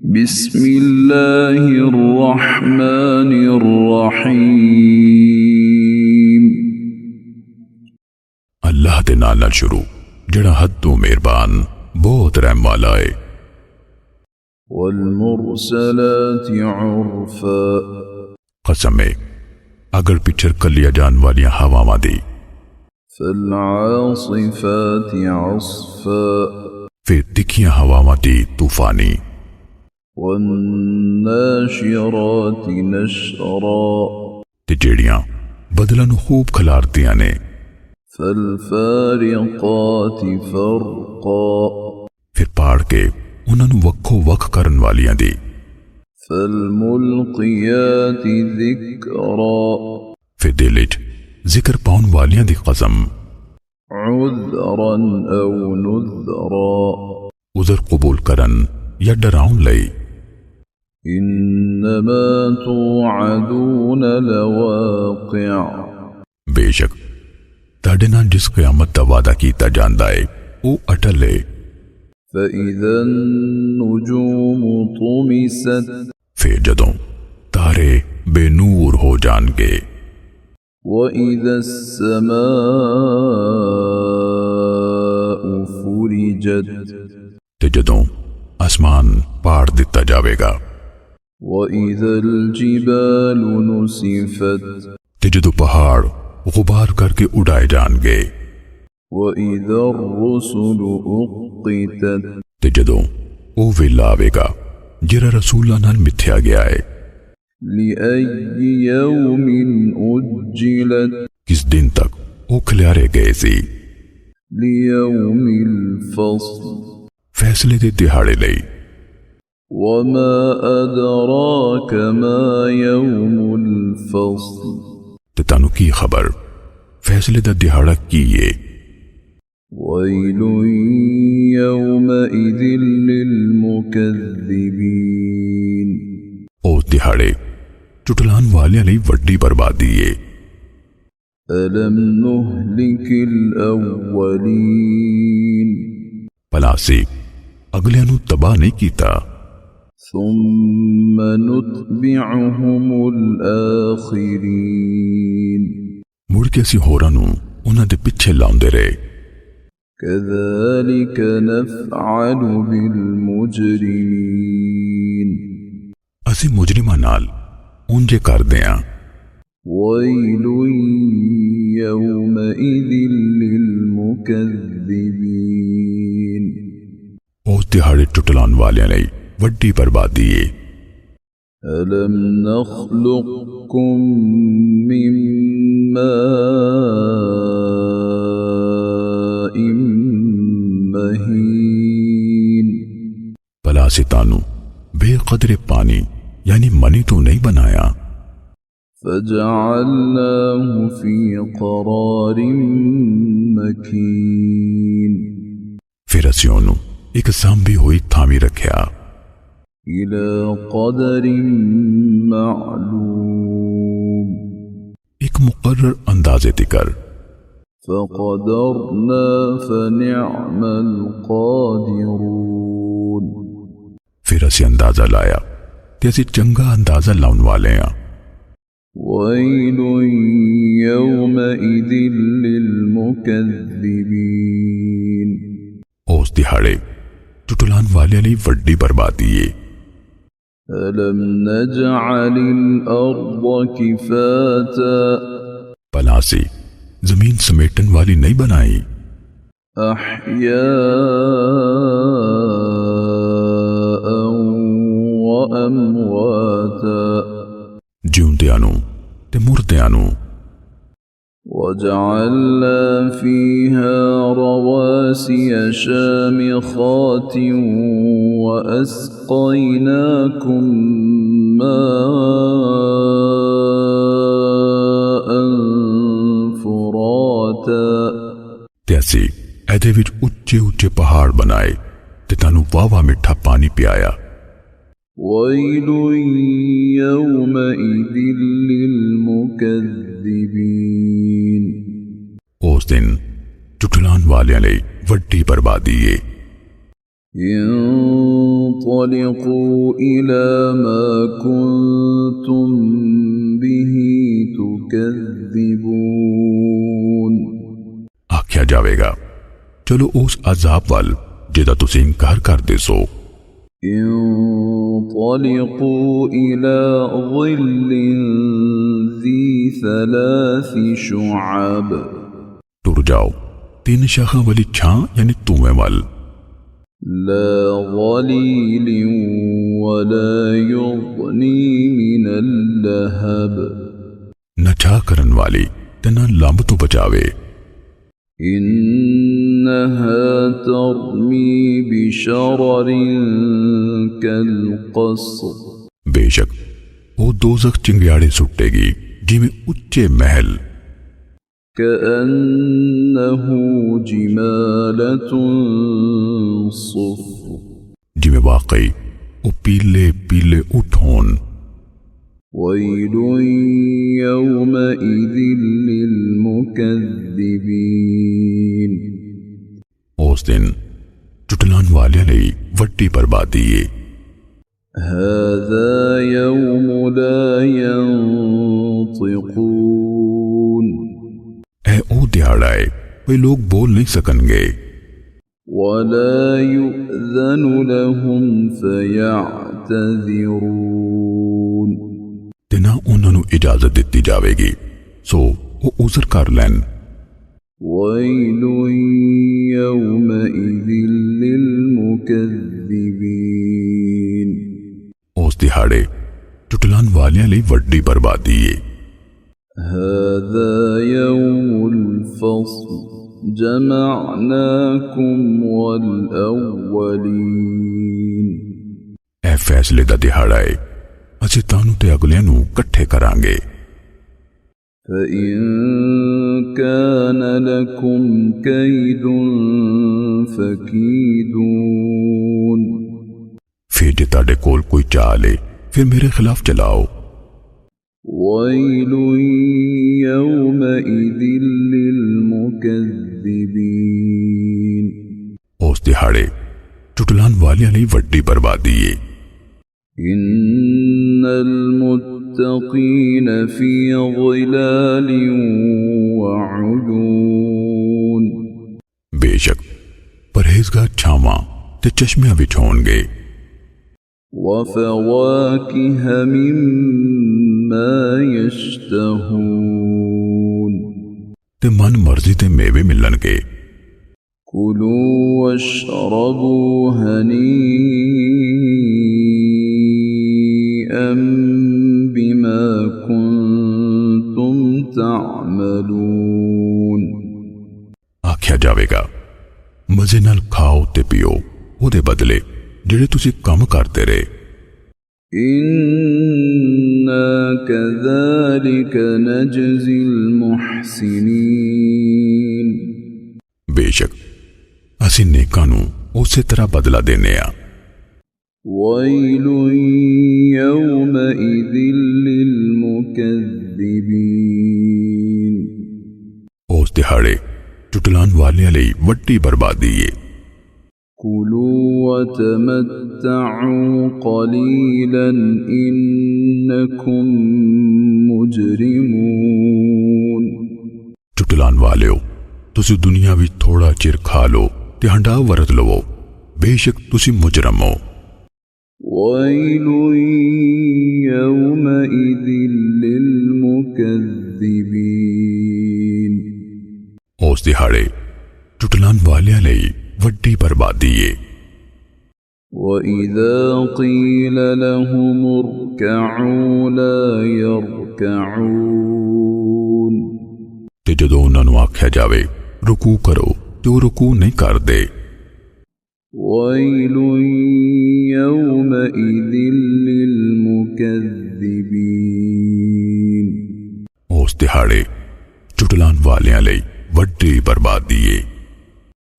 بسم اللہ الرحمن الرحیم۔ اللہ دے نال نال شروع جڑا حد تو مہربان بہت رحم والا ہے۔ والمرسلات عرفا، قسم ہے اگر پچھر کلیا جان والیاں ہواواں دی۔ فالعاصفات عصفا، پھر تکھیاں ہواواں دی طوفانی۔ والناشرات نشرا، تے جیڑیاں بدلاں نو خوب کھلاردیاں نے۔ فالفارقات فرقا، پھر پاڑ کے انہاں نو وکھو وکھ کرن والیاں دی۔ فالملقیات ذکرا، پھر دل وچ ذکر پاؤن والیاں دی قسم۔ عذرا او نذرا، عذر قبول کرن یا ڈراؤن لئی۔ انما توعدون لواقع، بے شک تاڑے نال جس قیامت دا وعدہ کیتا جاندا ہے او اٹل ہے۔ فإذا النجوم طمست، پھر جدوں تارے بے نور ہو جان گے۔ وإذا السماء فرجت، تے جدوں آسمان پاڑ دتا جاوے گا۔ وإذا الجبال نسفت، تے جدوں پہاڑ غبار کر کے اڑائے جان گے۔ وإذا الرسل أقتت، تے جدوں او ویلا آوے گا جرا رسولاں نال متھیا گیا ہے۔ لأي يوم أجلت، کس دن تک او کھلیارے گئے سی۔ ليوم الفصل، فیصلے دے دہاڑے لئی۔ وما أدراك ما يوم الفصل، تے تانوں کی خبر فیصلے دا دہاڑا کی ہے۔ ويل يومئذ للمكذبين، او دہاڑے چٹلان والیاں لئی وڈی بربادی ہے۔ ألم نهلك الأولين، پلا سے اگلیاں نو تباہ نہیں کیتا۔ ثم نتبعهم الآخرين، مڑ کے اسی ہوراں نو انہاں دے پیچھے لاؤندے رہے۔ كذلك نفعل بالمجرمين، اسی مجرماں نال اونجے کر دیاں۔ ويل يومئذ للمكذبين، او دہاڑے ٹٹلان والیاں لئی وڈی بربادی ہے۔ ألم نخلقكم من ماء مهين، پلا سے تانو بے قدر پانی یعنی منی تو نہیں بنایا۔ فجعلناه في قرار مكين، پھر اسی انہوں ایک سانبھی ہوئی تھامی رکھیا۔ إلى قدر معلوم، ایک مقرر اندازے تکر۔ فقدرنا فنعم القادرون، پھر اسی اندازہ لایا تے اسی چنگا اندازہ لاؤن والے ہیں۔ ويل يومئذ للمكذبين، اس دہاڑے ٹٹلان والے لئی وڈی بربادی ہے۔ ألم نجعل الأرض كفاتا، پلا سے زمین سمیٹن والی نہیں بنائی۔ أحياء وأمواتا، جیوندیاں تے مردیاں۔ وجعلنا فيها رواسي شامخات وأسقيناكم ماء فراتا، تے اسی ایدے وچ اچے اچے پہاڑ بنائے تے تانوں واوا میٹھا پانی پیایا۔ ويل يومئذ للمكذبين، اس دن ٹٹلان والیاں لئی وڈی بربادی ہے۔ انظر انطلقوا إلى ما كنتم به تكذبون آکھیا جاوے گا چلو اس عذاب وال جدا تسی انکار کر دے سو انطلقوا إلى ظل ذي 3 شعب ٹر جاؤ 3 شاخاں والی چھاں یعنی تویں وال لا ظليل ولا يغني من اللهب نہ چھا کرن والی تے نہ لمب تو بچاوے إنها ترمي بشرر كالقصر بے شک وہ دوزخ چنگیاڑے سٹے گی جی میں اچے محل كأنه جمالة صفر جی میں واقعی وہ پیلے پیلے اٹھون ويل يومئذ للمكذبين اس دن چٹلان والے لئی وڈی بربادی ہے هذا يوم لا ينطقون اے او دیہڑا ہے وہ لوگ بول نہیں سکن گے ولا يؤذن لهم فيعتذرون تے نہ انہوں نے اجازت دیتی جاوے گی سو وہ عذر کر لین ويل يومئذ للمكذبين اس دیہڑے چٹلان والیاں لئی وڈی بربادی ہے هذا يوم الفصل جمعناكم والأولين اے فیصلے دا دیہڑا ہے اسی تانوں تے اگلیاں نو کٹھے کران گے فإن كان لكم كيد فكيدون پھر جے تاڑے کول کوئی چالے پھر میرے خلاف چلاؤ ويل يومئذ للمكذبين اس دیہڑے چٹلان والیاں لئی وڈی بربادی ہے إن المتقين في ظلال وعيون بے شک پرہیزگار چھاواں تے چشمیاں وچ ہون گے وفواكه مما يشتهون تے من مرضی تے میوے ملن گے كلوا واشربوا هنيئا بما كنتم تعملون آکھیا جاوے گا مزے نال کھاؤ تے پیو او دے بدلے جڑے تسی کم کرتے رہے إنا كذلك نجزي المحسنين بے شک اسی نیکاں نو اسی طرح بدلہ دینے آ ويل يومئذ للمكذبين اس دیہڑے چٹلان والیاں لئی وڈی بربادی ہے كلوا وتمتعوا قليلا إنكم مجرمون چٹلان والیو تسی دنیا وچ تھوڑا چر کھا لو تے ہنڈا ورت لو بے شک تسی مجرم ہو ويل يومئذ للمكذبين اس دیہڑے چٹلان والیاں لئی وڈی بربادی ہے وَإِذَا قِيلَ لَهُمُ ارْكَعُوا لَا يَرْكَعُونَ تے جدوں انہاں نوں آکھیا جاوے رکوع کرو تے وہ رکوع نہیں کردے وَيْلٌ يَوْمَئِذٍ لِّلْمُكَذِّبِينَ اس دہاڑے چٹلان والیاں لئی وڈی بربادی ہے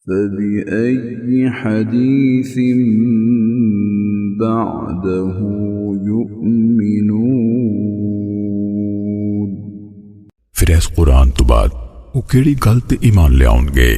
فَبِأَيِّ حَدِيثٍ بَعْدَهُ يُؤْمِنُونَ پھر اس قرآن تو بعد وہ کیڑی گل تے ایمان لے آؤں گے